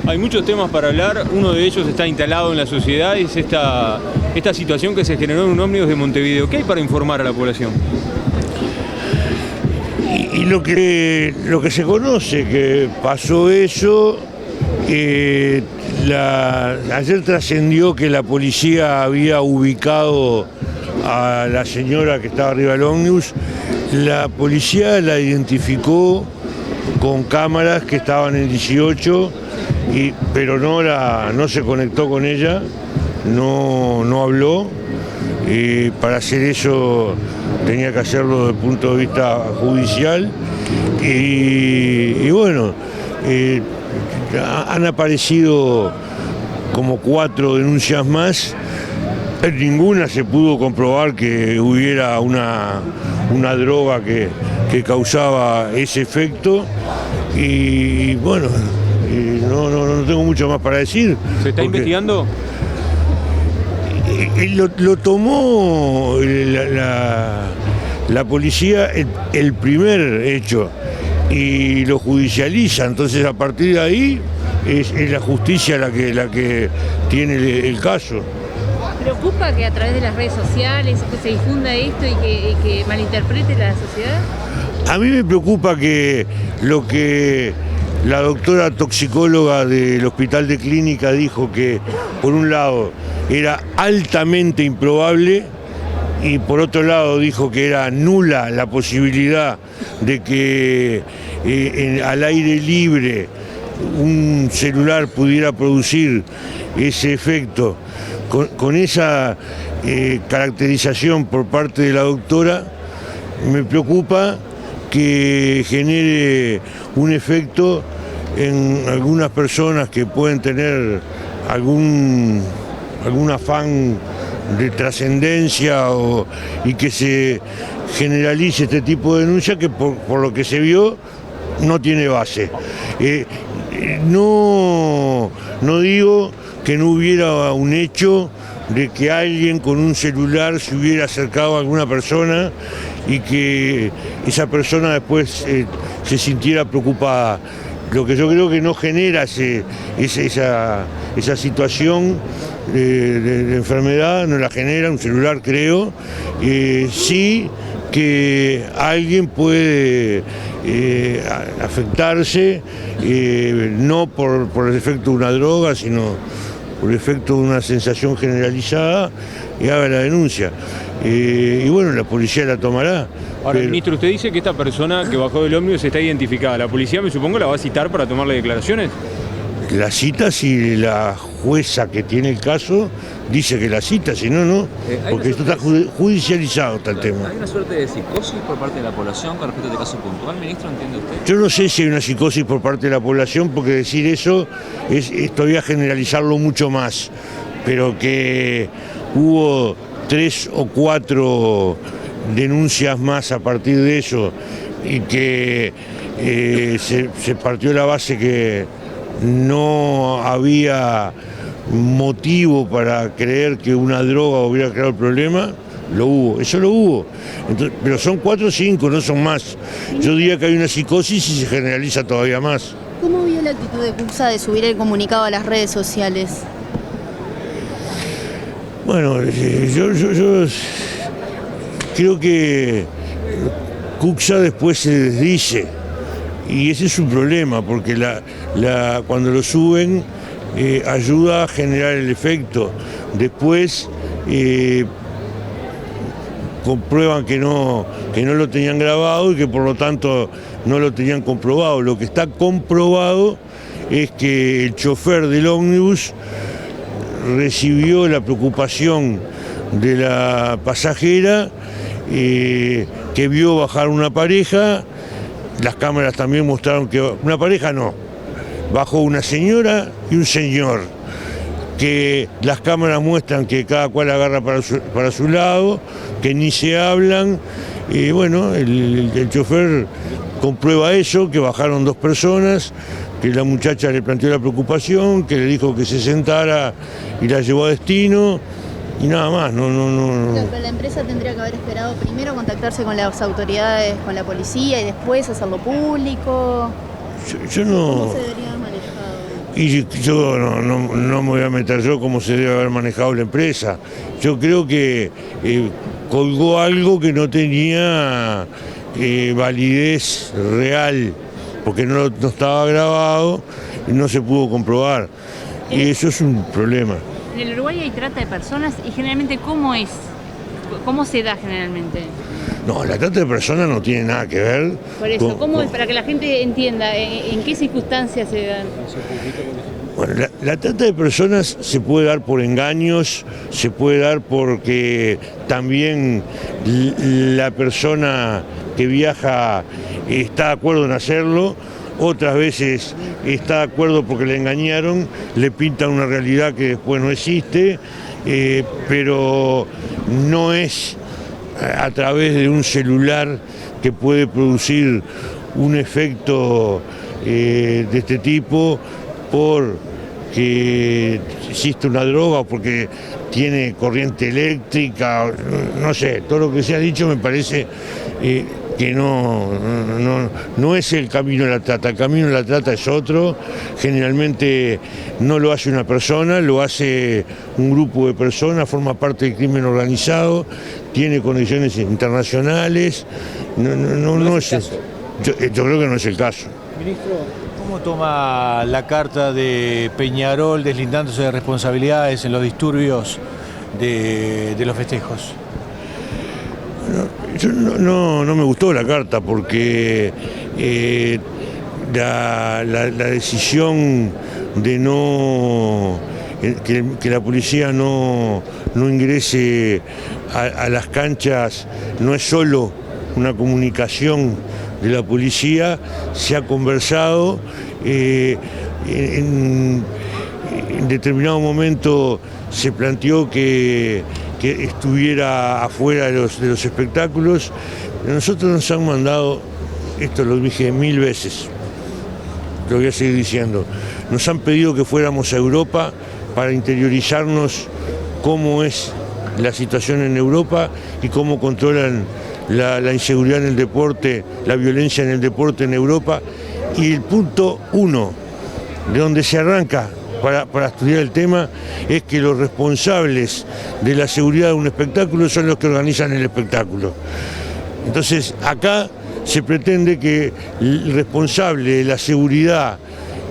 Hay muchos temas para hablar, uno de ellos está instalado en la sociedad, es esta situación que se generó en un ómnibus de Montevideo. ¿Qué hay para informar a la población? Y lo que se conoce, que pasó eso, ayer trascendió que la policía había ubicado a la señora que estaba arriba del ómnibus. La policía la identificó con cámaras que estaban en 18, pero no se conectó con ella, no habló. Para hacer eso tenía que hacerlo desde el punto de vista judicial. Y bueno, han aparecido como 4 denuncias más. En ninguna se pudo comprobar que hubiera una droga que causaba ese efecto. Y bueno, no tengo mucho más para decir. ¿Se está investigando? Lo tomó la policía el primer hecho y lo judicializa, entonces a partir de ahí es la justicia la que tiene el caso. ¿Preocupa que a través de las redes sociales se difunda esto y que malinterprete la sociedad? A mí me preocupa que lo que la doctora toxicóloga del Hospital de Clínica dijo, que por un lado era altamente improbable y por otro lado dijo que era nula la posibilidad de que al aire libre un celular pudiera producir ese efecto. Con esa caracterización por parte de la doctora, me preocupa que genere un efecto en algunas personas que pueden tener algún afán de trascendencia y que se generalice este tipo de denuncia que por lo que se vio no tiene base. No digo que no hubiera un hecho de que alguien con un celular se hubiera acercado a alguna persona y que esa persona después se sintiera preocupada. Lo que yo creo que no genera esa situación de enfermedad, no la genera un celular, creo. Sí que alguien puede afectarse, no por el efecto de una droga, sino por el efecto de una sensación generalizada, y haga la denuncia. Y bueno, la policía la tomará. Ahora, ministro, usted dice que esta persona que bajó del ómnibus está identificada. ¿La policía, me supongo, la va a citar para tomarle declaraciones? La cita si la jueza que tiene el caso dice que la cita, si no, no. Porque esto está judicializado, está el tema. ¿Hay una suerte de psicosis por parte de la población con respecto a este caso puntual, ministro? ¿Entiende usted? Yo no sé si hay una psicosis por parte de la población, porque decir eso es todavía generalizarlo mucho más. Pero que hubo 3 o 4 denuncias más a partir de eso y que se partió la base que no había motivo para creer que una droga hubiera creado el problema, lo hubo, eso lo hubo. Entonces, pero son 4 o 5, no son más. Yo diría que hay una psicosis y se generaliza todavía más. ¿Cómo vio la actitud de CUCSA de subir el comunicado a las redes sociales? Bueno, yo creo que CUCSA después se desdice y ese es un problema, porque cuando lo suben ayuda a generar el efecto. Después comprueban que no lo tenían grabado y que por lo tanto no lo tenían comprobado. Lo que está comprobado es que el chofer del ómnibus recibió la preocupación de la pasajera que vio bajar una pareja. Las cámaras también mostraron que una pareja no, bajó una señora y un señor, que las cámaras muestran que cada cual agarra para su lado, que ni se hablan. Y bueno, el chofer comprueba eso, que bajaron 2 personas, que la muchacha le planteó la preocupación, que le dijo que se sentara y la llevó a destino. y nada más, no. Pero la empresa tendría que haber esperado primero contactarse con las autoridades, con la policía y después hacerlo público. Yo no... ¿Cómo se debería haber manejado? Y yo no me voy a meter yo cómo se debe haber manejado la empresa. Yo creo que colgó algo que no tenía validez real, porque no estaba grabado y no se pudo comprobar. Y eso es un problema. En el Uruguay hay trata de personas y generalmente ¿cómo es? ¿Cómo se da generalmente? No, la trata de personas no tiene nada que ver. Por eso, ¿cómo es? Para que la gente entienda, ¿en qué circunstancias se dan? Bueno, la trata de personas se puede dar por engaños, se puede dar porque también la persona que viaja está de acuerdo en hacerlo, otras veces está de acuerdo porque le engañaron, le pintan una realidad que después no existe, pero no es a través de un celular que puede producir un efecto de este tipo porque existe una droga o porque tiene corriente eléctrica, no sé, todo lo que se ha dicho me parece que no es el camino de la trata. El camino de la trata es otro, generalmente no lo hace una persona, lo hace un grupo de personas, forma parte del crimen organizado, tiene conexiones internacionales, no es eso. Yo creo que no es el caso. Ministro, ¿cómo toma la carta de Peñarol deslindándose de responsabilidades en los disturbios de los festejos? Yo no me gustó la carta porque la decisión de que la policía no ingrese a las canchas no es solo una comunicación de la policía, se ha conversado, en determinado momento se planteó que estuviera afuera de los espectáculos. Nosotros nos han mandado, esto lo dije 1000 veces, lo voy a seguir diciendo, nos han pedido que fuéramos a Europa para interiorizarnos cómo es la situación en Europa y cómo controlan la inseguridad en el deporte, la violencia en el deporte en Europa. Y el punto 1, de donde se arranca para estudiar el tema, es que los responsables de la seguridad de un espectáculo son los que organizan el espectáculo. Entonces, acá se pretende que el responsable de la seguridad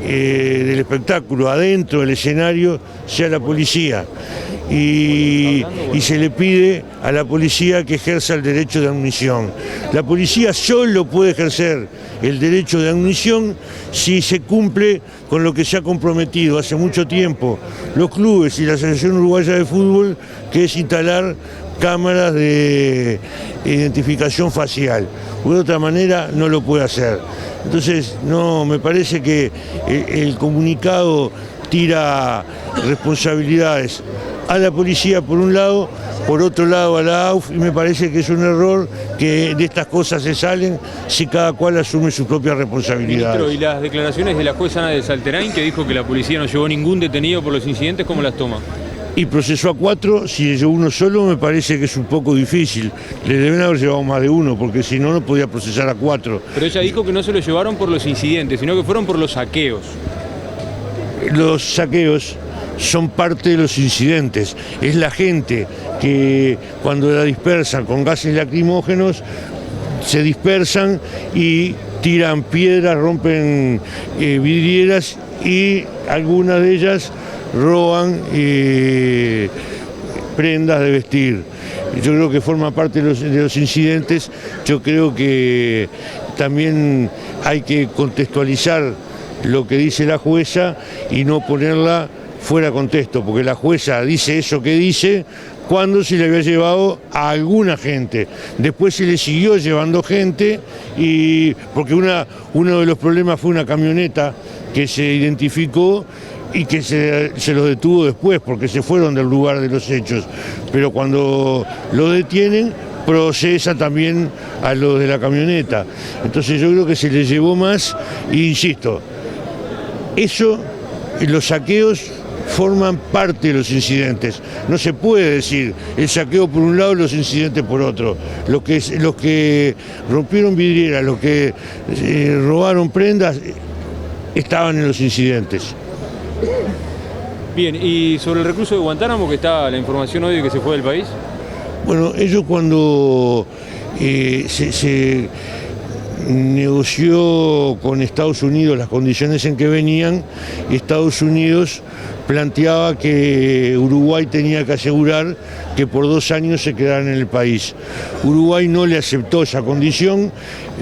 del espectáculo adentro del escenario sea la policía. Y se le pide a la policía que ejerza el derecho de admisión. La policía solo puede ejercer el derecho de admisión si se cumple con lo que se ha comprometido hace mucho tiempo los clubes y la Asociación Uruguaya de Fútbol, que es instalar cámaras de identificación facial. De otra manera no lo puede hacer. Entonces, no, me parece que el comunicado tira responsabilidades a la policía por un lado, por otro lado a la AUF, y me parece que es un error que de estas cosas se salen si cada cual asume sus propias responsabilidades. Ministro, y las declaraciones de la jueza Ana de Salterain, que dijo que la policía no llevó ningún detenido por los incidentes, ¿cómo las toma? Y procesó a 4, si llevó uno solo me parece que es un poco difícil. Le deben haber llevado más de uno, porque si no, no podía procesar a 4. Pero ella dijo que no se lo llevaron por los incidentes, sino que fueron por los saqueos. Los saqueos son parte de los incidentes. Es la gente que cuando la dispersan con gases lacrimógenos, se dispersan y tiran piedras, rompen vidrieras y algunas de ellas roban prendas de vestir. Yo creo que forma parte de los incidentes. Yo creo que también hay que contextualizar lo que dice la jueza y no ponerla fuera de contexto, porque la jueza dice eso que dice cuando se le había llevado a alguna gente. Después se le siguió llevando gente, y porque uno de los problemas fue una camioneta que se identificó y que se los detuvo después porque se fueron del lugar de los hechos. Pero cuando lo detienen, procesa también a los de la camioneta. Entonces yo creo que se les llevó más, e insisto, eso, los saqueos forman parte de los incidentes. No se puede decir el saqueo por un lado y los incidentes por otro. Los que rompieron vidrieras, los que robaron prendas, estaban en los incidentes. Bien, y sobre el recluso de Guantánamo, que está la información hoy de que se fue del país. Bueno, ellos cuando se negoció con Estados Unidos las condiciones en que venían, Estados Unidos planteaba que Uruguay tenía que asegurar que por 2 años se quedaran en el país. Uruguay no le aceptó esa condición,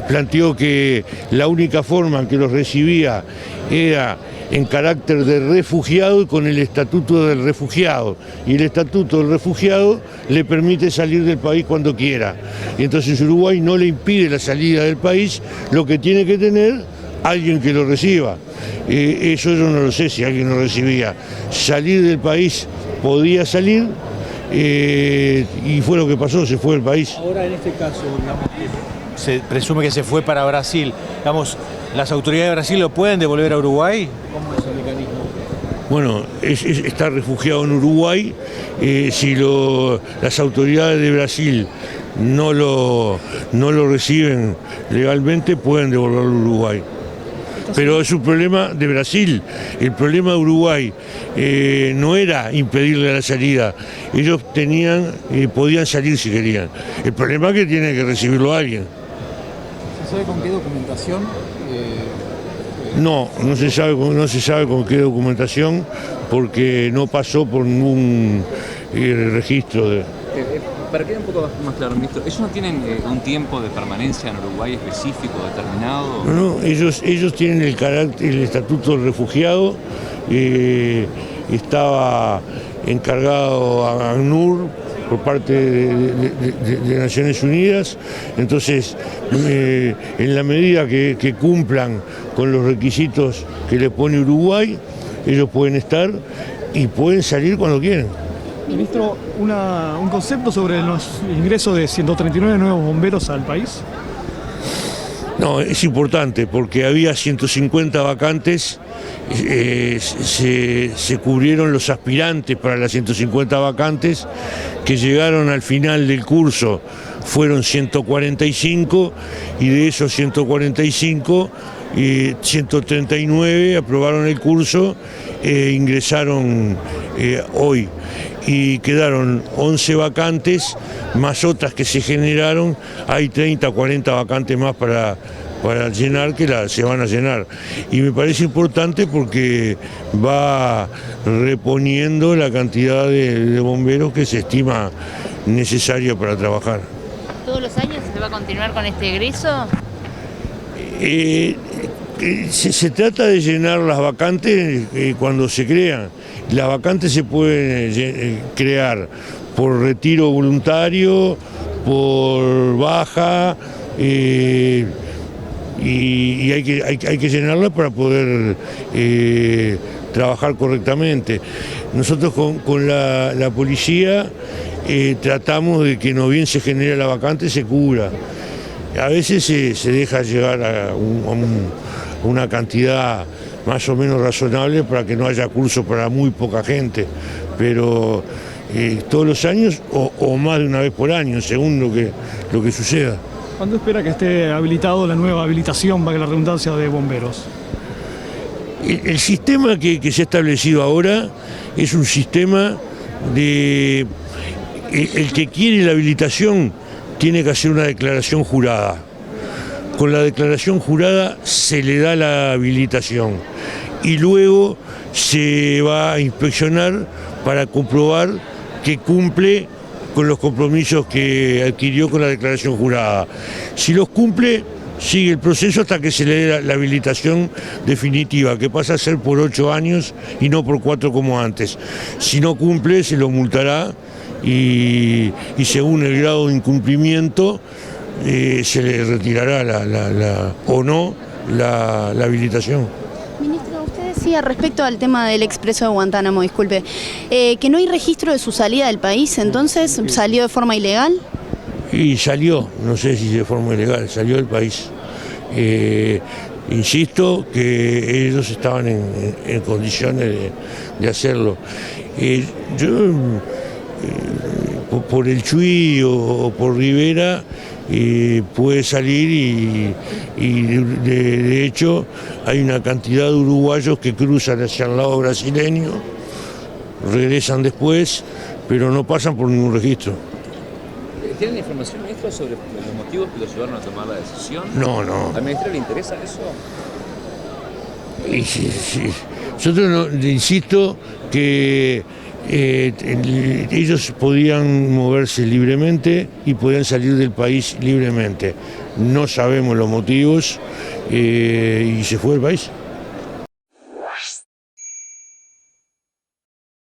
planteó que la única forma en que los recibía era en carácter de refugiado y con el estatuto del refugiado. Y el estatuto del refugiado le permite salir del país cuando quiera. Y entonces Uruguay no le impide la salida del país, lo que tiene que tener alguien que lo reciba. Eso yo no lo sé si alguien lo recibía. Salir del país podía salir y fue lo que pasó, se fue del país. Ahora en este caso, digamos, se presume que se fue para Brasil. Digamos, ¿las autoridades de Brasil lo pueden devolver a Uruguay? ¿Cómo es el mecanismo? Bueno, está refugiado en Uruguay. Si las autoridades de Brasil no lo reciben legalmente, pueden devolverlo a Uruguay. Pero es un problema de Brasil. El problema de Uruguay no era impedirle la salida. Ellos podían salir si querían. El problema es que tiene que recibirlo alguien. ¿Se sabe con qué documentación? No se sabe con qué documentación, porque no pasó por ningún registro de... Para que quede un poco más claro, ministro, ¿ellos no tienen un tiempo de permanencia en Uruguay específico, determinado? No, ellos tienen el estatuto del refugiado. Estaba encargado a ACNUR por parte de Naciones Unidas. Entonces, en la medida que cumplan con los requisitos que le pone Uruguay, ellos pueden estar y pueden salir cuando quieran. Ministro, un concepto sobre los ingresos de 139 nuevos bomberos al país. No, es importante porque había 150 vacantes, se cubrieron los aspirantes para las 150 vacantes que llegaron al final del curso, fueron 145 y de esos 145, 139 aprobaron el curso e ingresaron hoy. Y quedaron 11 vacantes, más otras que se generaron, hay 30 o 40 vacantes más para llenar que se van a llenar. Y me parece importante porque va reponiendo la cantidad de bomberos que se estima necesaria para trabajar. ¿Todos los años se va a continuar con este egreso? Se trata de llenar las vacantes cuando se crean. Las vacantes se pueden crear por retiro voluntario, por baja, y hay que llenarlas para poder trabajar correctamente. Nosotros con la policía tratamos de que no bien se genera la vacante, se cubra. A veces se deja llegar a una cantidad más o menos razonable para que no haya curso para muy poca gente, pero todos los años o más de una vez por año, según lo que suceda. ¿Cuándo espera que esté habilitado la nueva habilitación, valga la redundancia, de bomberos? El sistema que se ha establecido ahora es un sistema de... El que quiere la habilitación tiene que hacer una declaración jurada. Con la declaración jurada se le da la habilitación y luego se va a inspeccionar para comprobar que cumple con los compromisos que adquirió con la declaración jurada. Si los cumple, sigue el proceso hasta que se le dé la habilitación definitiva, que pasa a ser por 8 años y no por 4 como antes. Si no cumple, se lo multará y según el grado de incumplimiento, se le retirará o no la habilitación. Ministro, usted decía respecto al tema del expreso de Guantánamo, disculpe, que no hay registro de su salida del país, entonces salió de forma ilegal. Y salió, no sé si de forma ilegal, salió del país. insisto que ellos estaban en condiciones de hacerlo. Yo, por el Chuy o por Rivera, puede salir y de hecho hay una cantidad de uruguayos que cruzan hacia el lado brasileño, regresan después, pero no pasan por ningún registro. ¿Tienen información, ministro, sobre los motivos que los llevaron a tomar la decisión? No. ¿Al ministerio le interesa eso? Sí. Nosotros insisto que ellos podían moverse libremente y podían salir del país libremente. No sabemos los motivos y se fue del país.